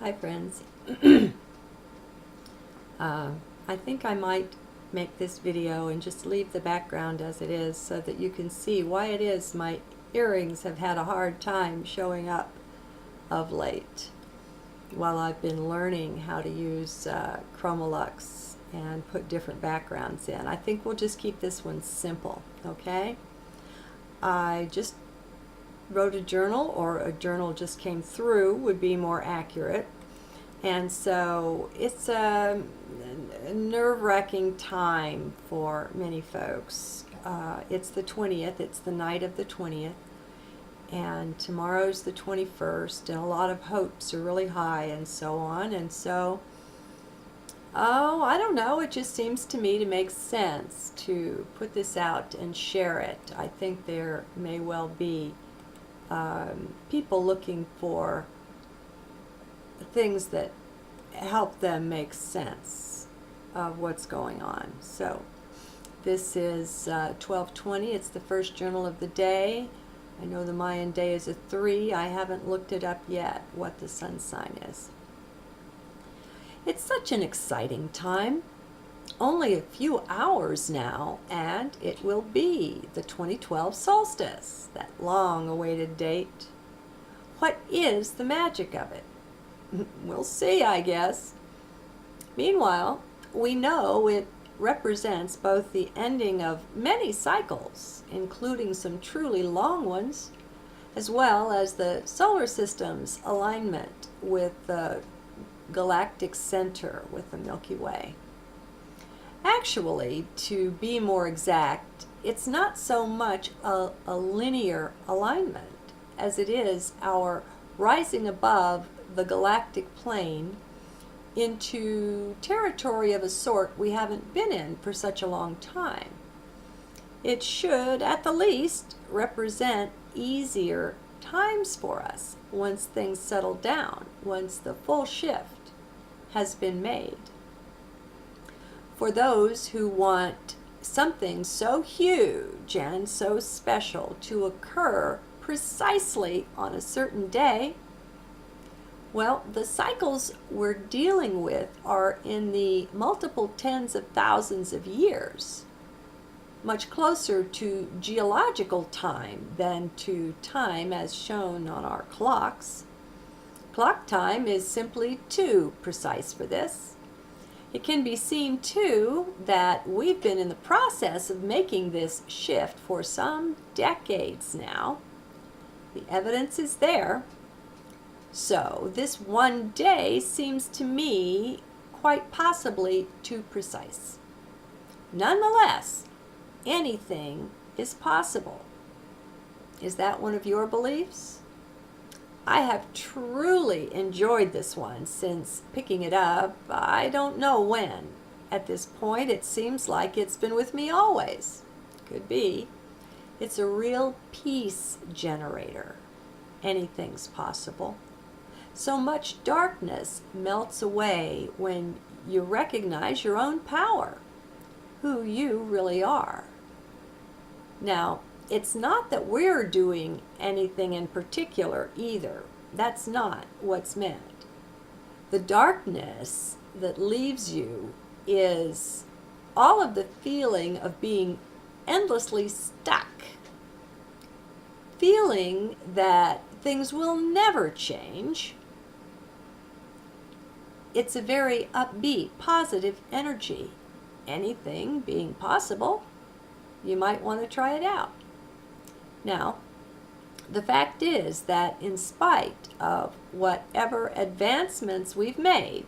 Hi friends. I think I might make this video and just leave the background as it is so that you can see why it is my earrings have had a hard time showing up of late while I've been learning how to use Chromolux and put different backgrounds in. I think we'll just keep this one simple, okay? I just wrote a journal, or a journal just came through would be more accurate. And so it's a nerve-wracking time for many folks. It's the 20th, it's the night of the 20th, and tomorrow's the 21st, and a lot of hopes are really high and so on. And so, I don't know, it just seems to me to make sense to put this out and share it. I think there may well be people looking for things that help them make sense of what's going on. So this is 12:20. It's the first journal of the day. I know the Mayan day is a 3. I haven't looked it up yet what the sun sign is. It's such an exciting time. Only a few hours now, and it will be the 2012 solstice, that long-awaited date. What is the magic of it? We'll see, I guess. Meanwhile, we know it represents both the ending of many cycles, including some truly long ones, as well as the solar system's alignment with the galactic center with the Milky Way. Actually, to be more exact, it's not so much a linear alignment as it is our rising above the galactic plane into territory of a sort we haven't been in for such a long time. It should, at the least, represent easier times for us once things settle down, once the full shift has been made. For those who want something so huge and so special to occur precisely on a certain day, well, the cycles we're dealing with are in the multiple tens of thousands of years, much closer to geological time than to time as shown on our clocks. Clock time is simply too precise for this. It can be seen, too, that we've been in the process of making this shift for some decades now. The evidence is there. So this one day seems to me quite possibly too precise. Nonetheless, anything is possible. Is that one of your beliefs? I have truly enjoyed this one since picking it up, I don't know when. At this point, it seems like it's been with me always. Could be. It's a real peace generator. Anything's possible. So much darkness melts away when you recognize your own power, who you really are. Now, it's not that we're doing anything in particular either. That's not what's meant. The darkness that leaves you is all of the feeling of being endlessly stuck, feeling that things will never change. It's a very upbeat, positive energy. Anything being possible, you might want to try it out. Now, the fact is that in spite of whatever advancements we've made,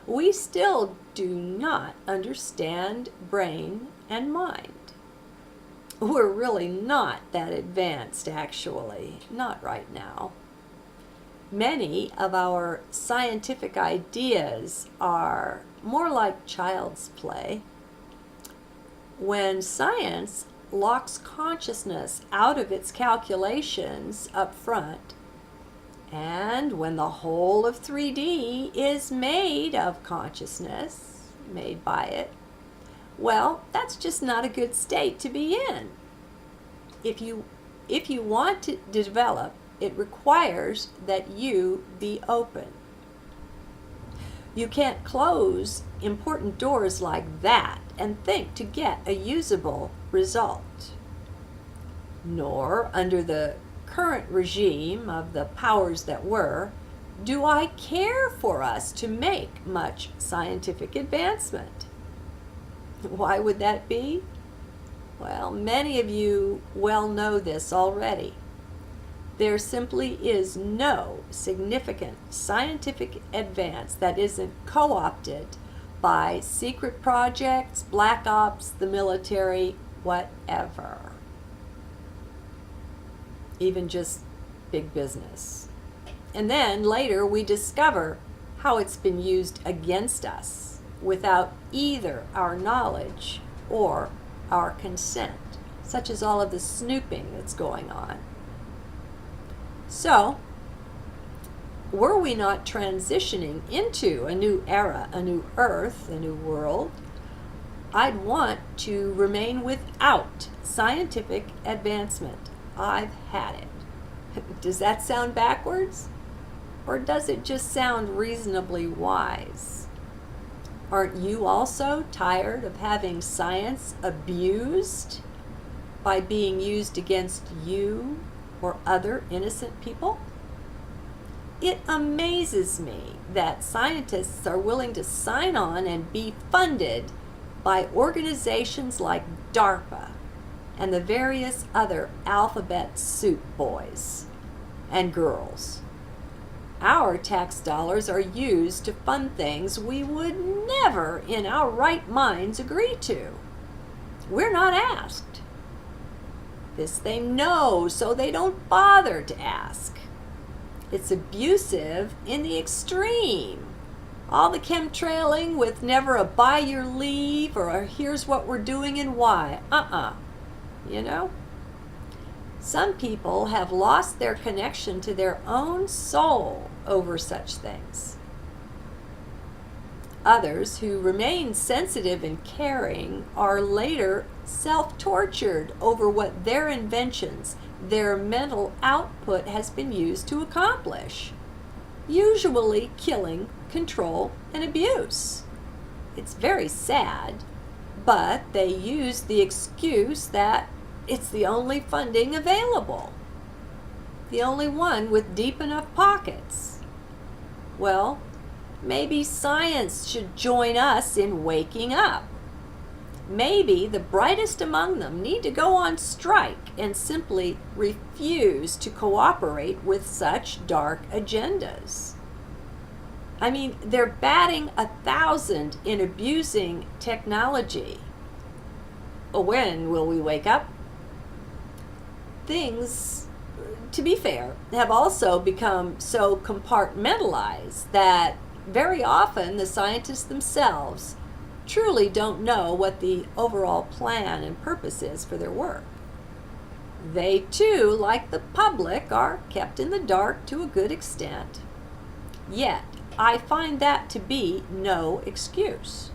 we still do not understand brain and mind. We're really not that advanced, actually, not right now. Many of our scientific ideas are more like child's play. When science locks consciousness out of its calculations up front, and when the whole of 3D is made of consciousness, made by it, well, that's just not a good state to be in. If you want to develop, it requires that you be open. You can't close important doors like that and think to get a usable result. Nor, under the current regime of the powers that were, do I care for us to make much scientific advancement. Why would that be? Well, many of you well know this already. There simply is no significant scientific advance that isn't co-opted by secret projects, black ops, the military, whatever. Even just big business. And then later we discover how it's been used against us without either our knowledge or our consent, such as all of the snooping that's going on. So, were we not transitioning into a new era, a new earth, a new world, I'd want to remain without scientific advancement. I've had it. Does that sound backwards? Or does it just sound reasonably wise? Aren't you also tired of having science abused by being used against you or other innocent people? It amazes me that scientists are willing to sign on and be funded by organizations like DARPA and the various other alphabet soup boys and girls. Our tax dollars are used to fund things we would never in our right minds agree to. We're not asked. This they know, so they don't bother to ask. It's abusive in the extreme. All the chemtrailing with never a buy your leave or a here's what we're doing and why. You know? Some people have lost their connection to their own soul over such things. Others who remain sensitive and caring are later self-tortured over what their inventions, their mental output has been used to accomplish, usually killing, control, and abuse. It's very sad, but they use the excuse that it's the only funding available, the only one with deep enough pockets. Well, maybe science should join us in waking up. Maybe the brightest among them need to go on strike and simply refuse to cooperate with such dark agendas. I mean, they're batting 1,000 in abusing technology. When will we wake up? Things, to be fair, have also become so compartmentalized that very often the scientists themselves truly don't know what the overall plan and purpose is for their work. They too, like the public, are kept in the dark to a good extent. Yet, I find that to be no excuse.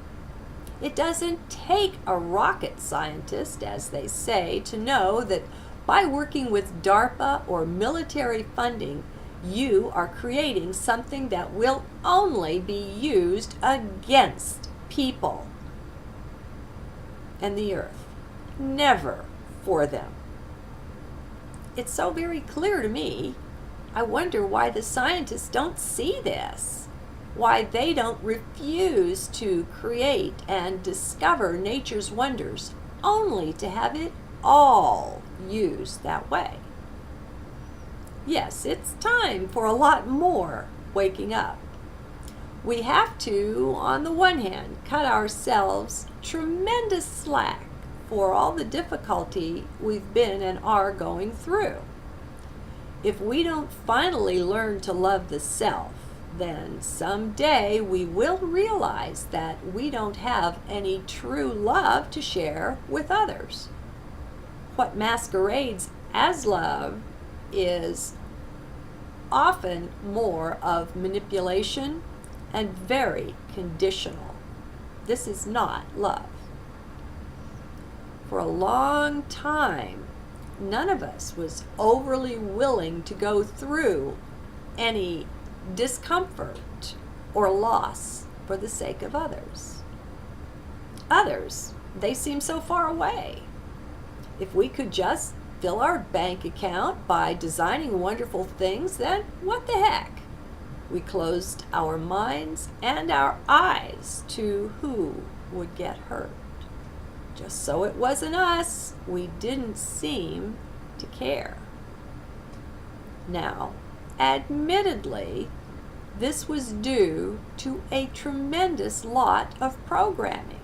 It doesn't take a rocket scientist, as they say, to know that by working with DARPA or military funding, you are creating something that will only be used against people and the earth, never for them. It's so very clear to me. I wonder why the scientists don't see this, why they don't refuse to create and discover nature's wonders only to have it all used that way. Yes, it's time for a lot more waking up. We have to, on the one hand, cut ourselves tremendous slack for all the difficulty we've been and are going through. If we don't finally learn to love the self, then someday we will realize that we don't have any true love to share with others. What masquerades as love is often more of manipulation and very conditional. This is not love. For a long time, none of us was overly willing to go through any discomfort or loss for the sake of others. Others, they seem so far away. If we could just fill our bank account by designing wonderful things, then what the heck? We closed our minds and our eyes to who would get hurt. Just so it wasn't us, we didn't seem to care. Now, admittedly, this was due to a tremendous lot of programming.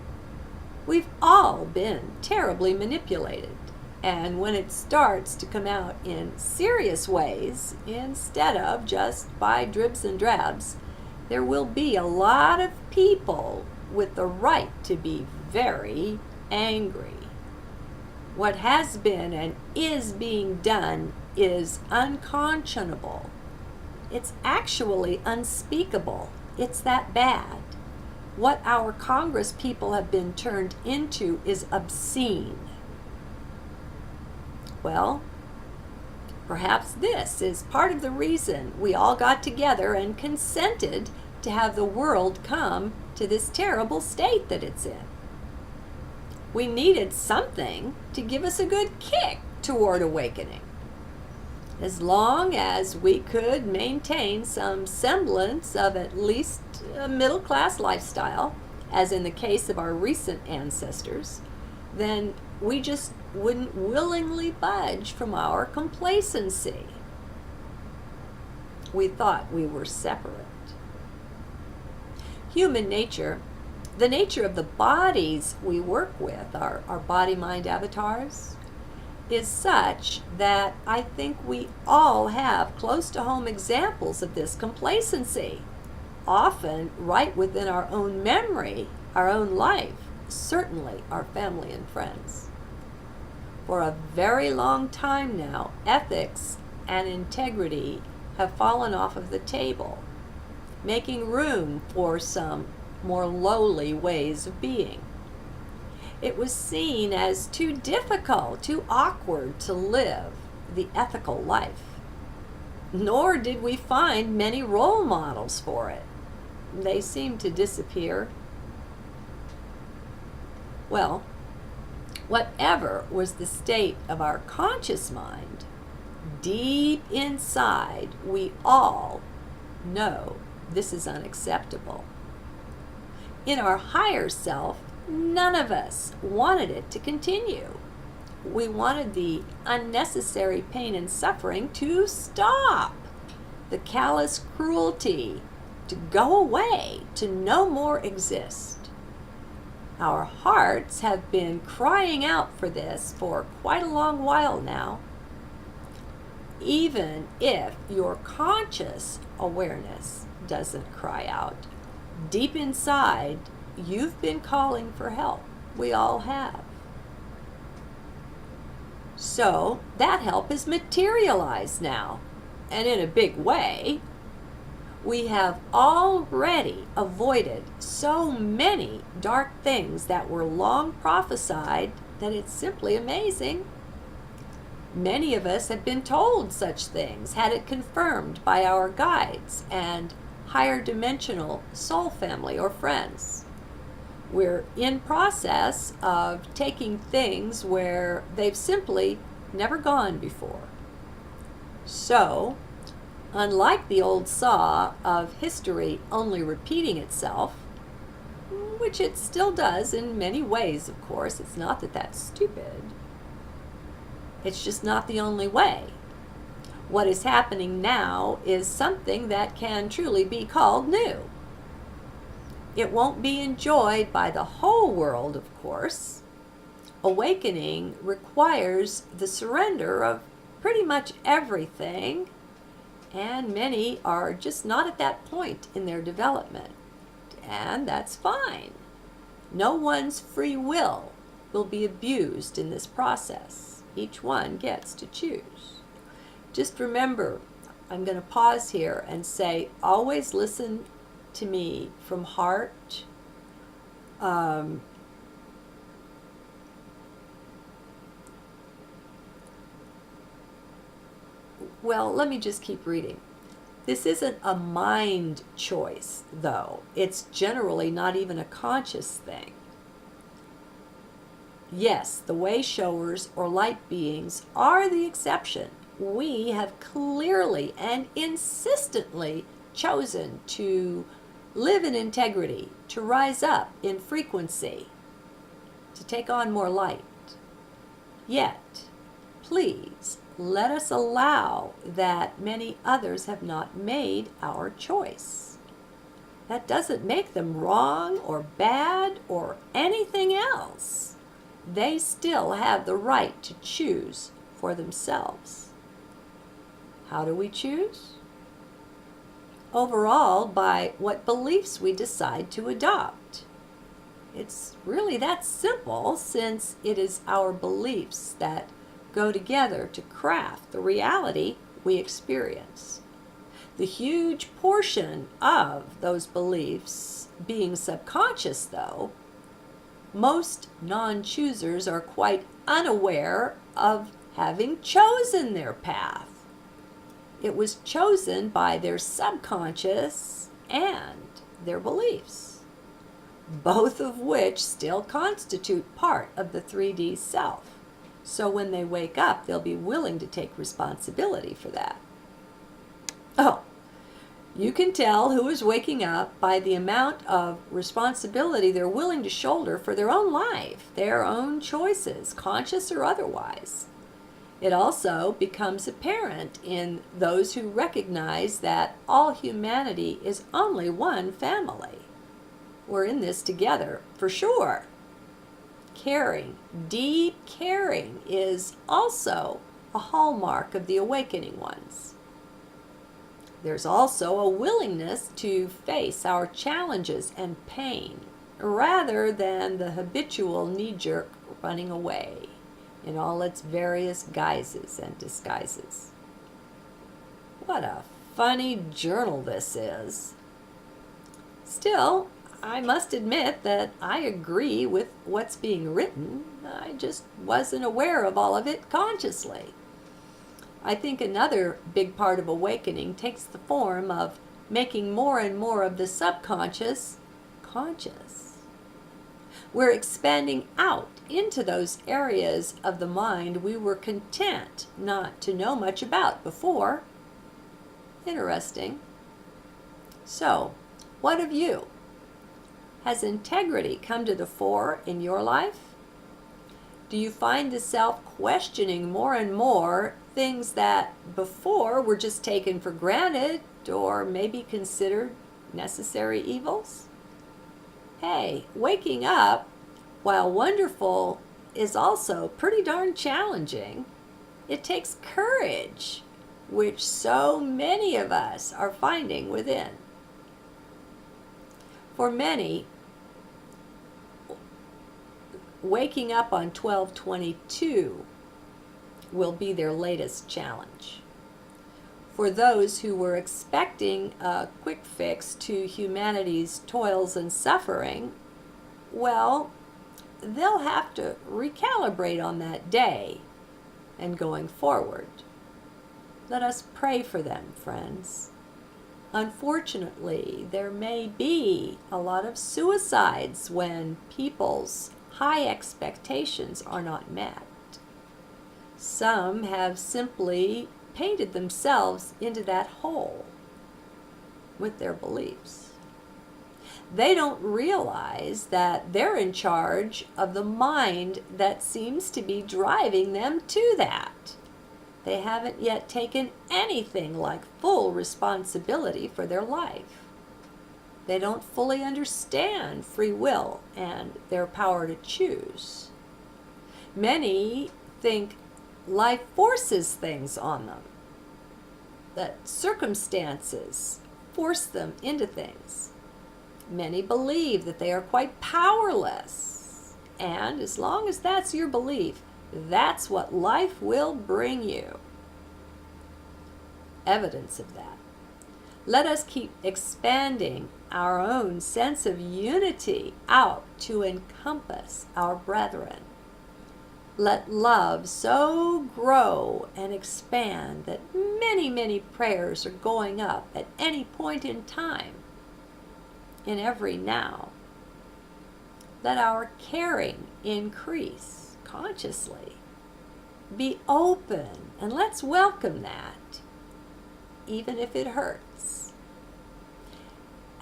We've all been terribly manipulated, and when it starts to come out in serious ways, instead of just by dribs and drabs, there will be a lot of people with the right to be very angry. What has been and is being done is unconscionable. It's actually unspeakable. It's that bad. What our Congress people have been turned into is obscene. Well, perhaps this is part of the reason we all got together and consented to have the world come to this terrible state that it's in. We needed something to give us a good kick toward awakening. As long as we could maintain some semblance of at least a middle-class lifestyle, as in the case of our recent ancestors, then we just wouldn't willingly budge from our complacency. We thought we were separate. Human nature, the nature of the bodies we work with, our body-mind avatars, is such that I think we all have close-to-home examples of this complacency, often right within our own memory, our own life, certainly our family and friends. For a very long time now, ethics and integrity have fallen off of the table, making room for some more lowly ways of being. It was seen as too difficult, too awkward to live the ethical life. Nor did we find many role models for it. They seemed to disappear. Well, whatever was the state of our conscious mind, deep inside we all know this is unacceptable. In our higher self, none of us wanted it to continue. We wanted the unnecessary pain and suffering to stop, the callous cruelty to go away, to no more exist. Our hearts have been crying out for this for quite a long while now. Even if your conscious awareness doesn't cry out, deep inside, you've been calling for help. We all have. So that help is materialized now, and in a big way. We have already avoided so many dark things that were long prophesied that it's simply amazing. Many of us have been told such things, had it confirmed by our guides and higher dimensional soul family or friends. We're in process of taking things where they've simply never gone before. So, unlike the old saw of history only repeating itself, which it still does in many ways, of course, it's not that that's stupid. It's just not the only way. What is happening now is something that can truly be called new. It won't be enjoyed by the whole world, of course. Awakening requires the surrender of pretty much everything, and many are just not at that point in their development, and that's fine. No one's free will be abused in this process. Each one gets to choose. Just remember, I'm going to pause here and say, always listen to me from heart. Well, let me just keep reading. This isn't a mind choice, though. It's generally not even a conscious thing. Yes, the way showers or light beings are the exception. We have clearly and insistently chosen to live in integrity, to rise up in frequency, to take on more light. Yet, please, let us allow that many others have not made our choice. That doesn't make them wrong or bad or anything else. They still have the right to choose for themselves. How do we choose? Overall, by what beliefs we decide to adopt. It's really that simple, since it is our beliefs that go together to craft the reality we experience. The huge portion of those beliefs being subconscious, though, most non-choosers are quite unaware of having chosen their path. It was chosen by their subconscious and their beliefs, both of which still constitute part of the 3D self. So when they wake up, they'll be willing to take responsibility for that. Oh, you can tell who is waking up by the amount of responsibility they're willing to shoulder for their own life, their own choices, conscious or otherwise. It also becomes apparent in those who recognize that all humanity is only one family. We're in this together, for sure. Caring, deep caring, is also a hallmark of the awakening ones. There's also a willingness to face our challenges and pain, rather than the habitual knee-jerk running away in all its various guises and disguises. What a funny journal this is. Still, I must admit that I agree with what's being written. I just wasn't aware of all of it consciously. I think another big part of awakening takes the form of making more and more of the subconscious conscious. We're expanding out into those areas of the mind we were content not to know much about before. Interesting. So, what of you? Has integrity come to the fore in your life? Do you find the self questioning more and more things that before were just taken for granted or maybe considered necessary evils? Hey, waking up, while wonderful, is also pretty darn challenging. It takes courage, which so many of us are finding within. For many, waking up on 12/22 will be their latest challenge. For those who were expecting a quick fix to humanity's toils and suffering, well, they'll have to recalibrate on that day and going forward. Let us pray for them, friends. Unfortunately, there may be a lot of suicides when people's high expectations are not met. Some have simply painted themselves into that hole with their beliefs. They don't realize that they're in charge of the mind that seems to be driving them to that. They haven't yet taken anything like full responsibility for their life. They don't fully understand free will and their power to choose. Many think life forces things on them, that circumstances force them into things. Many believe that they are quite powerless, and as long as that's your belief, that's what life will bring you. Evidence of that. Let us keep expanding our own sense of unity out to encompass our brethren. Let love so grow and expand that many, many prayers are going up at any point in time, in every now. Let our caring increase consciously. Be open, and let's welcome that, even if it hurts.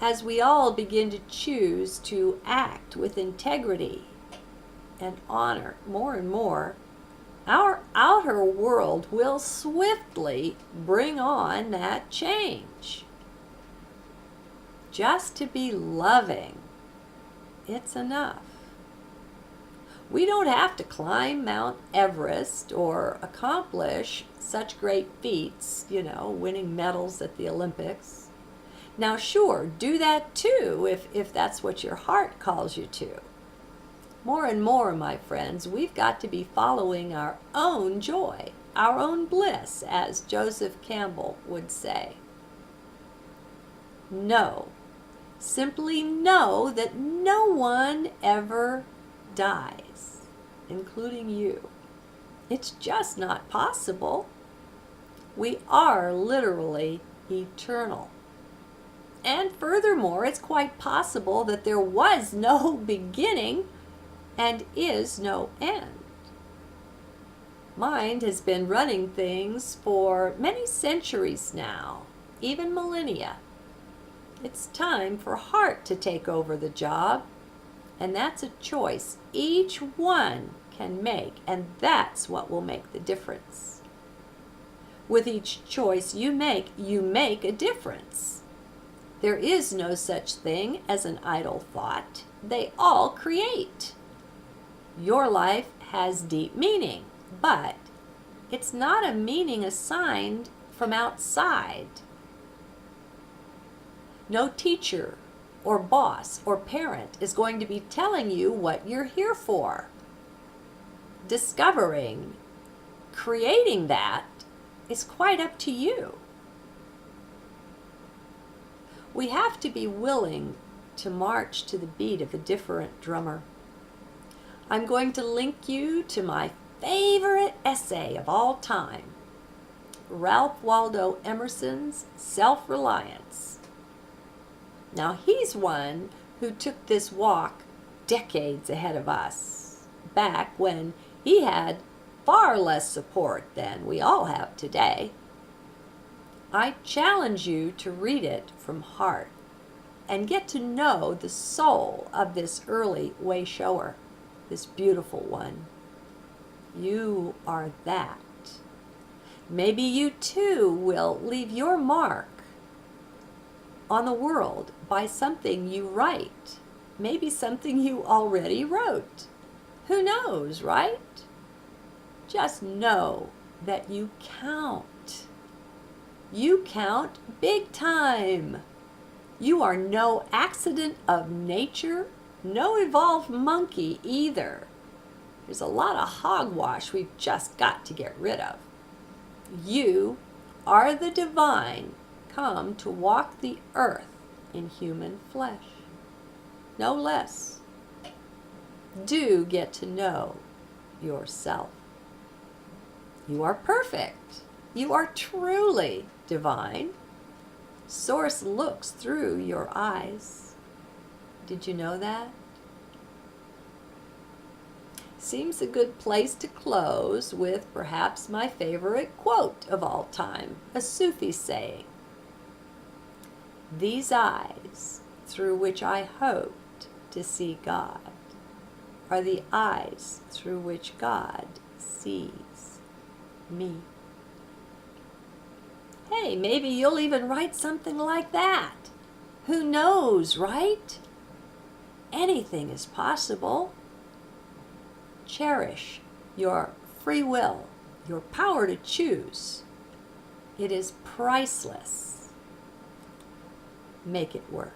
As we all begin to choose to act with integrity and honor more and more, our outer world will swiftly bring on that change. Just to be loving, it's enough. We don't have to climb Mount Everest or accomplish such great feats, winning medals at the Olympics. Now, sure, do that too if that's what your heart calls you to. More and more, my friends, we've got to be following our own joy, our own bliss, as Joseph Campbell would say. Know, simply know that no one ever dies, including you. It's just not possible. We are literally eternal. And furthermore, it's quite possible that there was no beginning and is no end. Mind has been running things for many centuries now, even millennia. It's time for heart to take over the job, and that's a choice each one can make, and that's what will make the difference. With each choice you make a difference. There is no such thing as an idle thought. They all create. Your life has deep meaning, but it's not a meaning assigned from outside. No teacher or boss or parent is going to be telling you what you're here for. Discovering, creating that is quite up to you. We have to be willing to march to the beat of a different drummer. I'm going to link you to my favorite essay of all time, Ralph Waldo Emerson's Self-Reliance. Now, he's one who took this walk decades ahead of us, back when he had far less support than we all have today. I challenge you to read it from heart and get to know the soul of this early way shower, this beautiful one. You are that. Maybe you too will leave your mark on the world by something you write, maybe something you already wrote. Who knows, right? Just know that you count. You count big time. You are no accident of nature, no evolved monkey either. There's a lot of hogwash we've just got to get rid of. You are the divine come to walk the earth in human flesh. No less. Do get to know yourself. You are perfect. You are truly divine. Source looks through your eyes. Did you know that? Seems a good place to close with perhaps my favorite quote of all time, a Sufi saying. These eyes through which I hoped to see God are the eyes through which God sees me. Hey, maybe you'll even write something like that. Who knows, right? Anything is possible. Cherish your free will, your power to choose. It is priceless. Make it work.